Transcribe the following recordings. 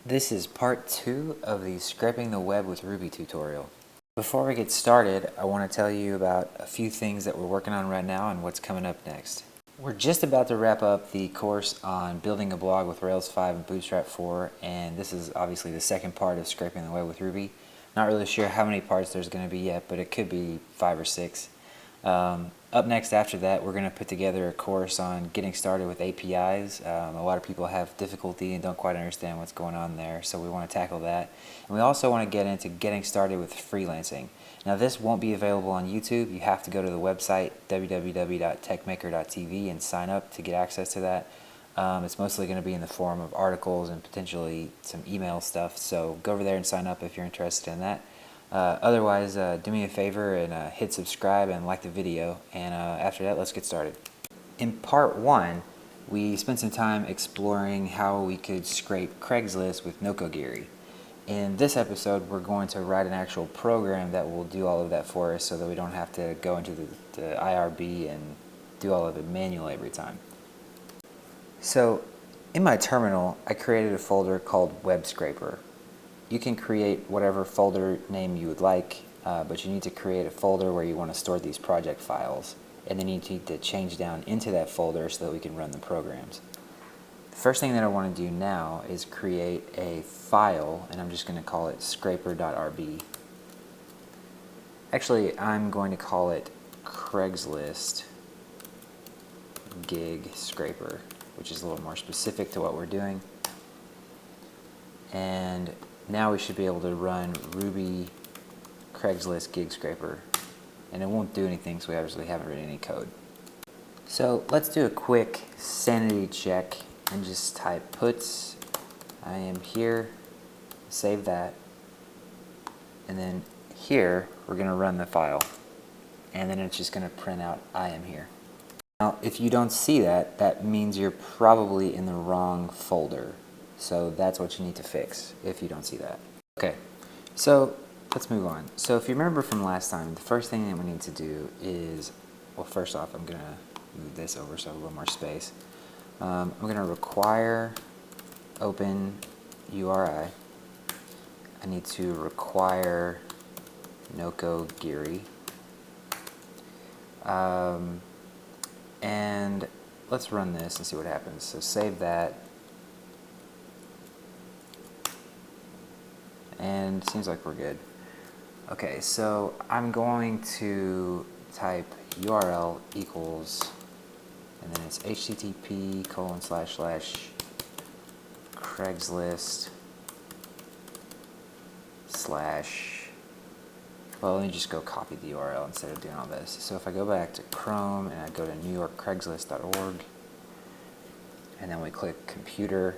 This is part 2 of the Scraping the Web with Ruby tutorial. Before we get started, I want to tell you about a few things that we're working on right now and what's coming up next. We're just about to wrap up the course on building a blog with Rails 5 and Bootstrap 4, and this is obviously the second part of Scraping the Web with Ruby. Not really sure how many parts there's going to be yet, but it could be 5 or 6. Up next after that, we're going to put together a course on getting started with APIs. A lot of people have difficulty and don't quite understand what's going on there, so we want to tackle that. And we also want to get into getting started with freelancing. Now, this won't be available on YouTube. You have to go to the website www.techmaker.tv and sign up to get access to that. It's mostly going to be in the form of articles and potentially some email stuff, so go over there and sign up if you're interested in that. Otherwise, do me a favor and hit subscribe and like the video, and after that, let's get started. In part 1, we spent some time exploring how we could scrape Craigslist with Nokogiri. In this episode, we're going to write an actual program that will do all of that for us so that we don't have to go into the IRB and do all of it manually every time. So, in my terminal, I created a folder called Web Scraper. You can create whatever folder name you would like, but you need to create a folder where you want to store these project files, and then you need to change down into that folder so that we can run the programs. The first thing that I want to do now is create a file, and I'm just going to call it scraper.rb. Actually, I'm going to call it Craigslist gig scraper, which is a little more specific to what we're doing. And now we should be able to run Ruby Craigslist gig scraper, and it won't do anything, so we obviously haven't written any code. So let's do a quick sanity check and just type puts I am here, save that, and then here we're going to run the file, and then it's just going to print out I am here. Now if you don't see that, that means you're probably in the wrong folder. So that's what you need to fix if you don't see that. Okay, so let's move on. So if you remember from last time, the first thing that we need to do is, well, first off, I'm going to move this over so I have a little more space. I'm going to require open URI. I need to require Nokogiri. And let's run this and see what happens. So save that. And it seems like we're good. Okay, so I'm going to type URL equals, and then it's http://Craigslist/ well, let me just go copy the URL instead of doing all this. So if I go back to Chrome and I go to newyorkcraigslist.org, and then we click computer,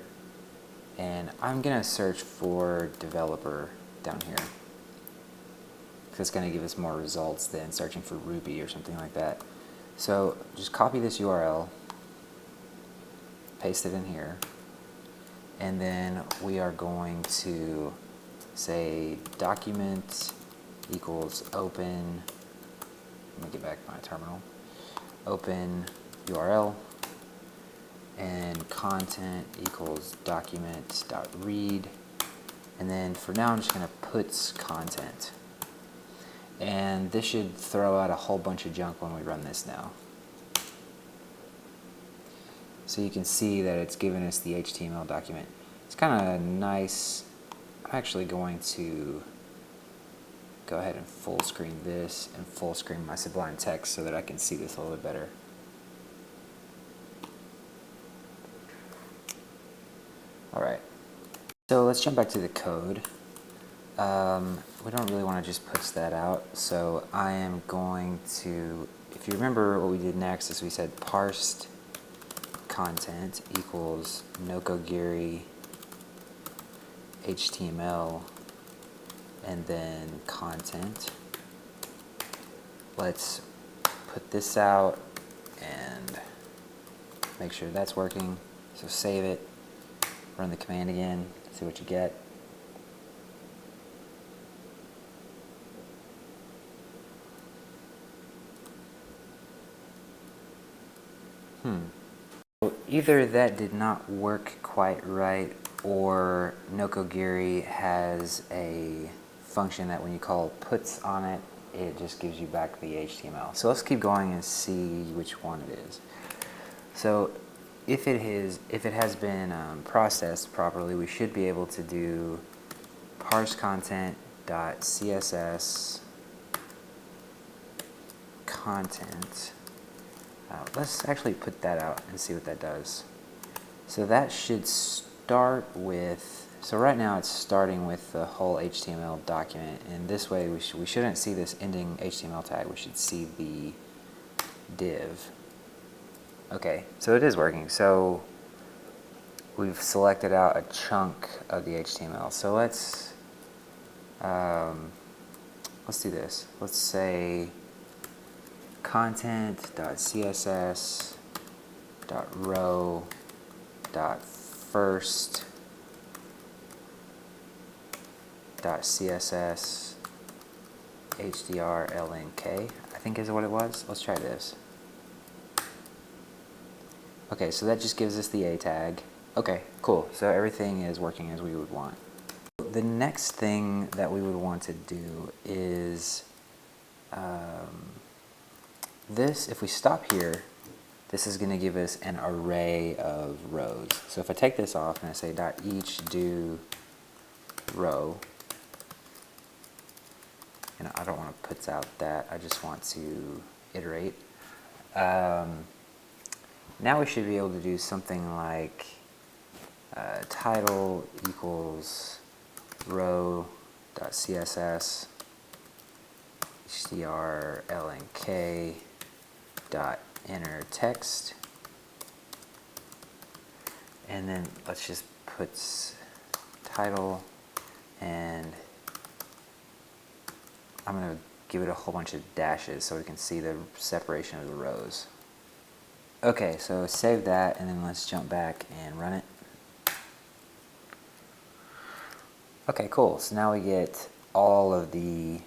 and I'm going to search for developer down here, because it's going to give us more results than searching for Ruby or something like that. So just copy this URL, paste it in here, and then we are going to say document equals open, let me get back to my terminal, open URL, and content equals document.read, and then for now I'm just going to puts content, and this should throw out a whole bunch of junk when we run this now. So you can see that it's giving us the HTML document. It's kind of nice. I'm actually going to go ahead and full screen this and full screen my Sublime Text so that I can see this a little bit better. Alright, so let's jump back to the code. We don't really want to just push that out, so I am going to, if you remember what we did next is we said parsed content equals Nokogiri HTML and then content. Let's put this out and make sure that's working, so save it. Run the command again, see what you get. So either that did not work quite right, or Nokogiri has a function that when you call puts on it, it just gives you back the HTML. So let's keep going and see which one it is. So if it has been processed properly, we should be able to do Parse Content Dot Css content. Let's actually put that out and see what that does. So that should start with, so right now it's starting with the whole HTML document, and this way we shouldn't see this ending HTML tag, we should see the div. Okay, so it is working. So we've selected out a chunk of the HTML. So let's do this. Let's say content.css.row.first.css hdrlnk, I think is what it was. Let's try this. Okay, so that just gives us the A tag. Okay, cool. So everything is working as we would want. The next thing that we would want to do is this. If we stop here, this is going to give us an array of rows. So if I take this off and I say .each do row, and I don't want to put out that, I just want to iterate. Now we should be able to do something like title equals row.css hdrlnk dot enter text, and then let's just put title, and I'm going to give it a whole bunch of dashes so we can see the separation of the rows. Okay, so save that, and then let's jump back and run it. Okay, cool. So now we get all of the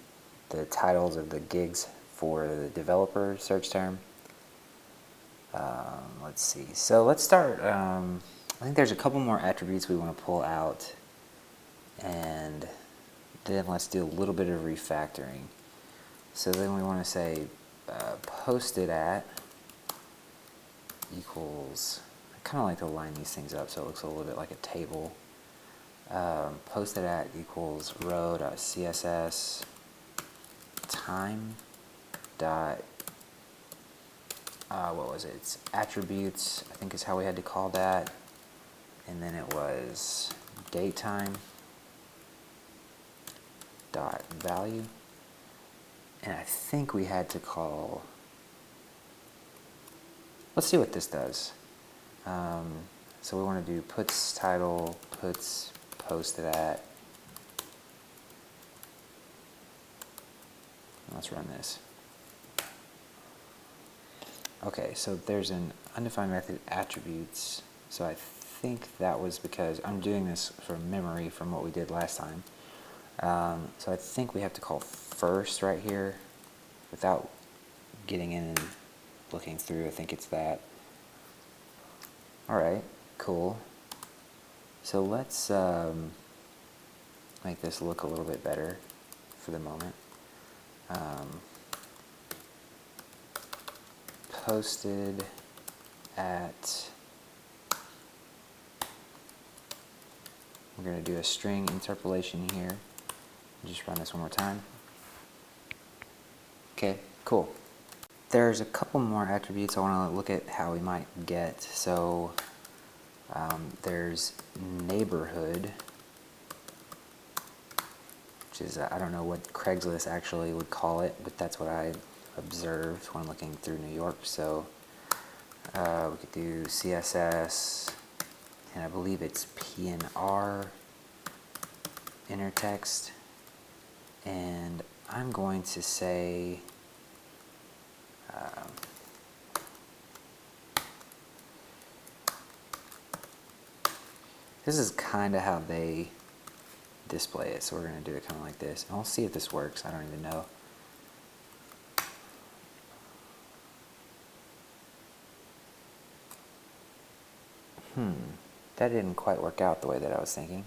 titles of the gigs for the developer search term. Let's see. So let's start. I think there's a couple more attributes we want to pull out, and then let's do a little bit of refactoring. So then we want to say posted at equals, I kind of like to line these things up so it looks a little bit like a table. Posted at equals row.css time dot what was it? It's attributes, I think is how we had to call that, and then it was datetime dot value, and I think we had to call, let's see what this does. So we want to do puts title, puts posted at. Let's run this. Okay, so there's an undefined method attributes. So I think that was because I'm doing this from memory from what we did last time. So I think we have to call first right here without getting in and looking through. I think it's that. Alright, cool. So let's make this look a little bit better for the moment. Posted at, we're going to do a string interpolation here. Just run this one more time. Okay, cool. There's a couple more attributes I want to look at how we might get. So there's neighborhood, which is, I don't know what Craigslist actually would call it, but that's what I observed when looking through New York. So we could do CSS, and I believe it's PNR inner text, and I'm going to say this is kind of how they display it, so we're going to do it kind of like this, and we'll see if this works. I don't even know. that didn't quite work out the way that I was thinking.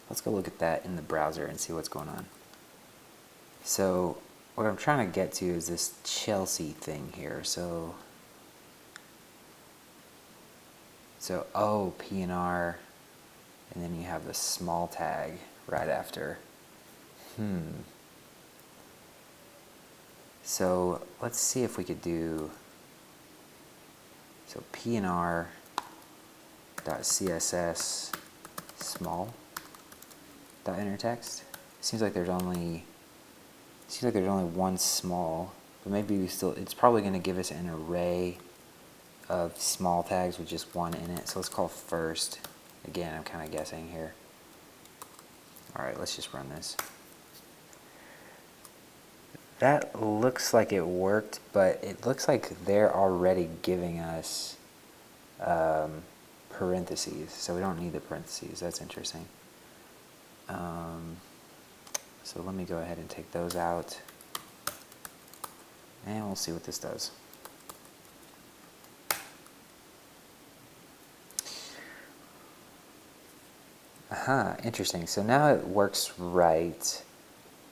Let's go look at that in the browser and see what's going on. So what I'm trying to get to is this Chelsea thing here. So O, P and R, and then you have the small tag right after. So let's see if we could do, so PNR dot CSS small dot intertext. Seems like there's only one small, but maybe it's probably going to give us an array of small tags with just one in it. So let's call first. Again, I'm kind of guessing here. All right, let's just run this. That looks like it worked, but it looks like they're already giving us parentheses, so we don't need the parentheses. That's interesting. So let me go ahead and take those out, and we'll see what this does. Interesting. So now it works right,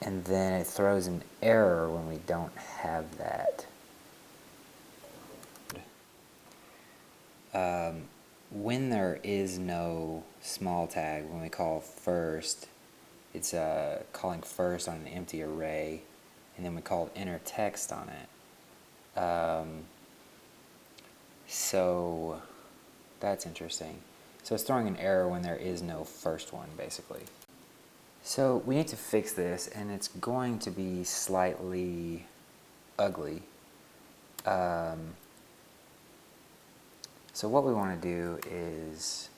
and then it throws an error when we don't have that. When there is no small tag, when we call first, it's calling first on an empty array, and then we called enter text on it. So that's interesting. So it's throwing an error when there is no first one, basically. So we need to fix this, and it's going to be slightly ugly. So what we want to do is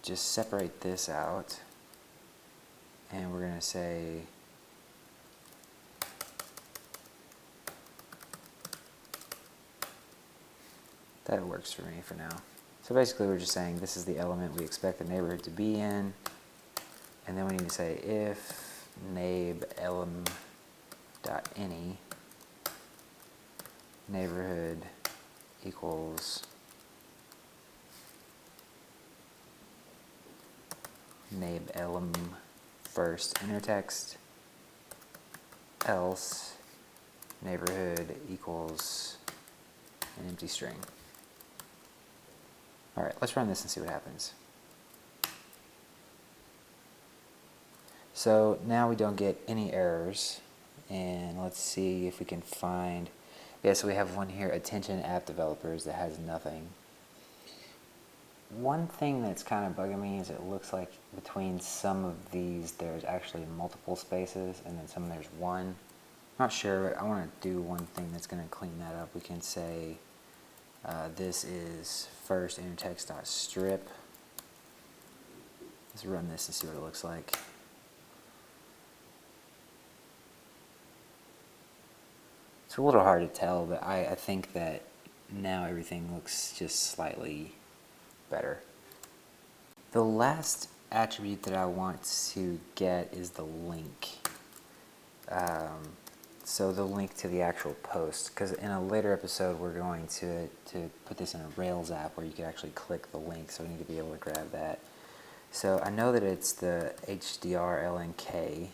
just separate this out, and we're going to say that works for me for now. So basically we're just saying this is the element we expect the neighborhood to be in, and then we need to say if nab_elem.any neighborhood equals nab_elem first intertext, else neighborhood equals an empty string. All right, let's run this and see what happens. So now we don't get any errors, and let's see if we can find, yeah, so we have one here, attention app developers, that has nothing. One thing that's kind of bugging me is it looks like between some of these there's actually multiple spaces, and then some there's one. I'm not sure, but I want to do one thing that's going to clean that up. We can say this is first intertext.strip. Let's run this and see what it looks like. It's a little hard to tell, but I think that now everything looks just slightly better. The last attribute that I want to get is the link. So the link to the actual post, because in a later episode we're going to put this in a Rails app where you can actually click the link, so we need to be able to grab that. So I know that it's the HDR_LNK,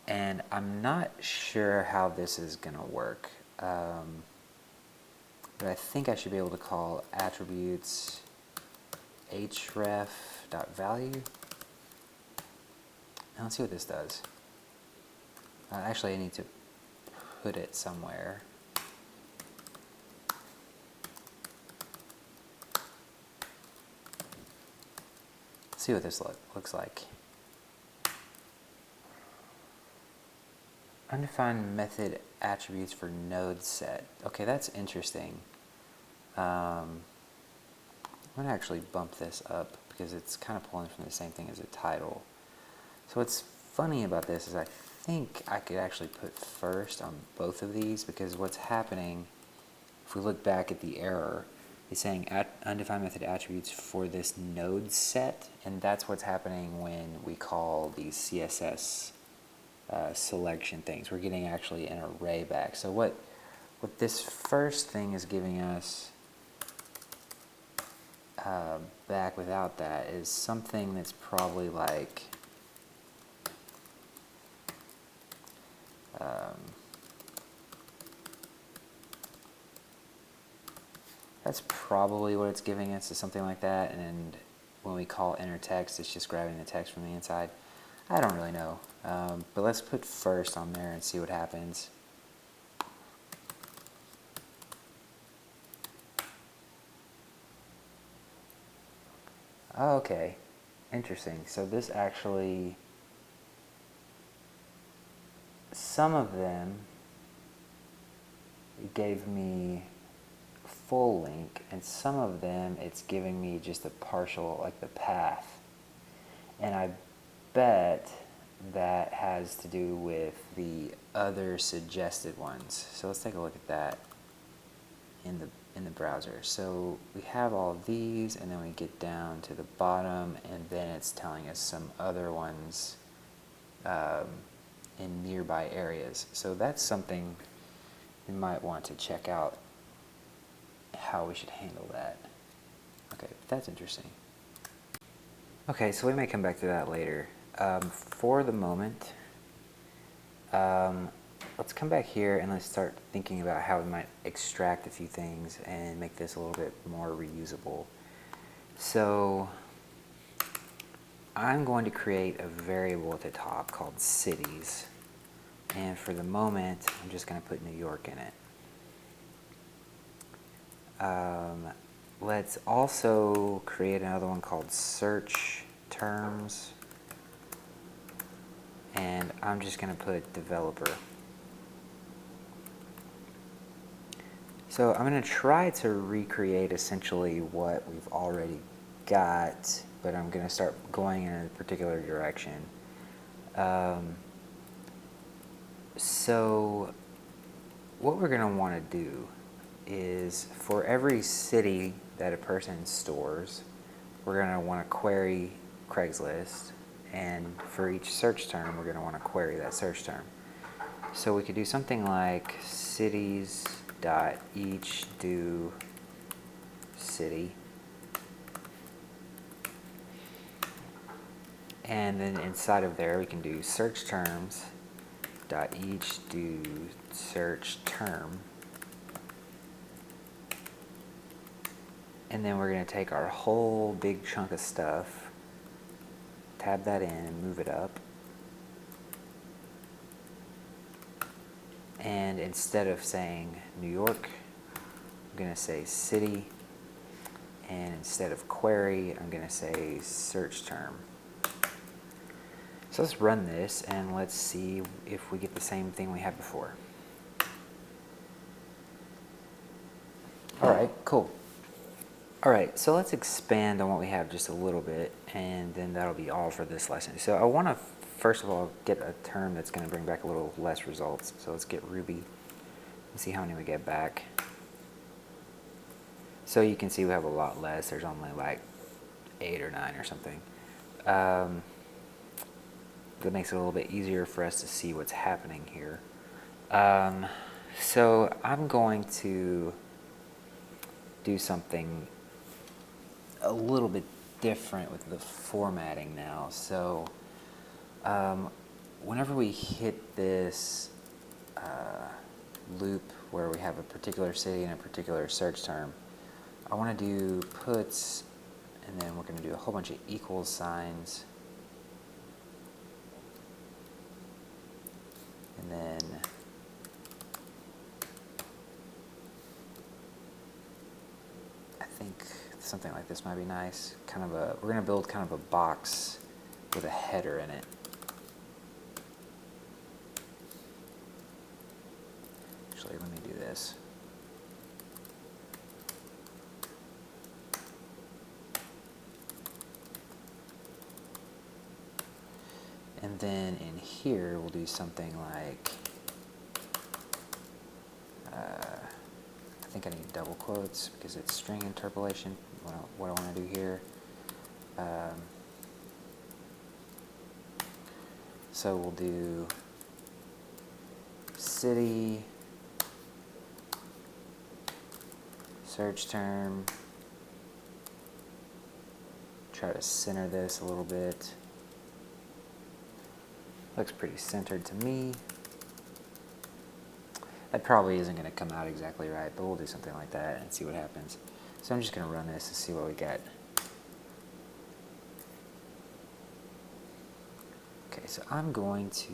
and I'm not sure how this is going to work, but I think I should be able to call attributes href.value. Now let's see what this does. Actually, I need to put it somewhere. Let's see what this looks like. Undefined method attributes for node set. Okay, that's interesting. I'm going to actually bump this up because it's kind of pulling from the same thing as a title. So what's funny about this is I think I could actually put first on both of these, because what's happening, if we look back at the error, is saying undefined method attributes for this node set, and that's what's happening when we call these CSS selection things. We're getting actually an array back. So what this first thing is giving us back without that is something that's probably like that's probably what it's giving us, is something like that. And when we call enter text, it's just grabbing the text from the inside. I don't really know, but let's put first on there and see what happens. Oh, okay, interesting. So this actually, some of them gave me full link, and some of them it's giving me just a partial, like the path. And I bet that has to do with the other suggested ones. So let's take a look at that in the browser. So we have all of these, and then we get down to the bottom, and then it's telling us some other ones in nearby areas. So that's something you might want to check out, how we should handle that. Okay, that's interesting. Okay, so we may come back to that later. For the moment, let's come back here and let's start thinking about how we might extract a few things and make this a little bit more reusable. So I'm going to create a variable at the top called cities, and for the moment I'm just going to put New York in it. Let's also create another one called search terms, and I'm just going to put developer. So I'm going to try to recreate essentially what we've already got, but I'm going to start going in a particular direction. So what we're going to want to do is, for every city that a person stores, we're going to want to query Craigslist, and for each search term we're going to want to query that search term. So we could do something like cities.each do city, and then inside of there we can do search terms dot each do search term. And then we're going to take our whole big chunk of stuff, tab that in and move it up. And instead of saying New York, I'm going to say city. And instead of query, I'm going to say search term. So let's run this and let's see if we get the same thing we had before. All right, cool. All right, so let's expand on what we have just a little bit, and then that'll be all for this lesson. So I want to, first of all, get a term that's going to bring back a little less results. So let's get Ruby and see how many we get back. So you can see we have a lot less. There's only like 8 or 9 or something. That makes it a little bit easier for us to see what's happening here. So I'm going to do something a little bit different with the formatting now. So whenever we hit this loop where we have a particular city and a particular search term, I want to do puts, and then we're going to do a whole bunch of equals signs, and then I think something like this might be nice. Kind of a, we're going to build kind of a box with a header in it. Actually, let me do this. And then in here, we'll do something like, I think I need double quotes because it's string interpolation, what I want to do here. So we'll do city, search term, try to center this a little bit. Looks pretty centered to me. That probably isn't going to come out exactly right, but we'll do something like that and see what happens. So I'm just going to run this and see what we get. Okay, so I'm going to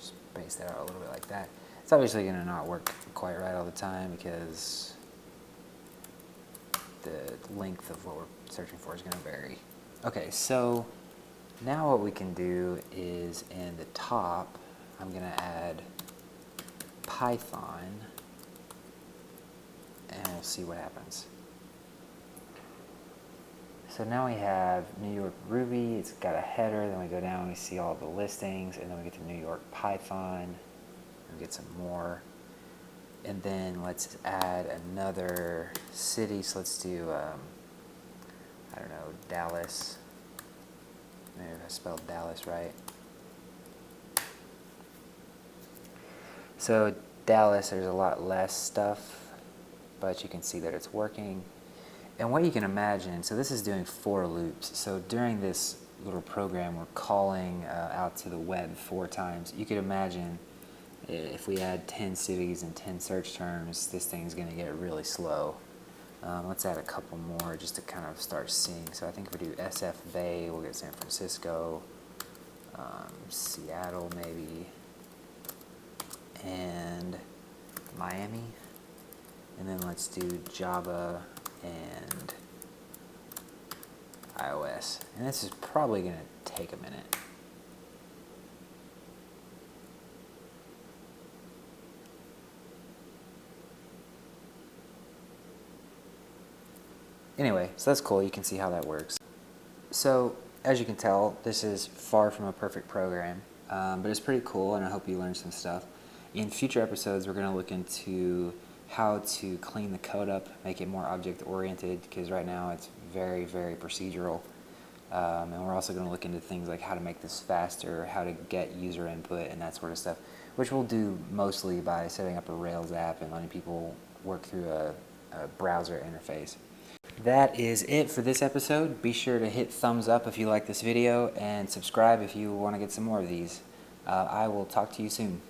space that out a little bit like that. It's obviously going to not work quite right all the time because the length of what we're searching for is going to vary. Okay, so now what we can do is in the top, I'm going to add Python, and we'll see what happens. So now we have New York Ruby, it's got a header, then we go down, we see all the listings, and then we get to New York Python, we get some more. And then let's add another city, so let's do, I don't know, Dallas. Maybe I spelled Dallas right. So Dallas, there's a lot less stuff, but you can see that it's working. And what you can imagine, so this is doing for loops. So during this little program, we're calling out to the web 4 times. You could imagine if we add 10 cities and 10 search terms, this thing's going to get really slow. Let's add a couple more just to kind of start seeing. So I think if we do SF Bay, we'll get San Francisco, Seattle maybe, and Miami. And then let's do Java and iOS. And this is probably going to take a minute. Anyway, so that's cool. You can see how that works. So, as you can tell, this is far from a perfect program, but it's pretty cool, and I hope you learned some stuff. In future episodes, we're going to look into how to clean the code up, make it more object-oriented, because right now it's very, very procedural. And we're also going to look into things like how to make this faster, how to get user input, and that sort of stuff, which we'll do mostly by setting up a Rails app and letting people work through a browser interface. That is it for this episode. Be sure to hit thumbs up if you like this video and subscribe if you want to get some more of these. I will talk to you soon.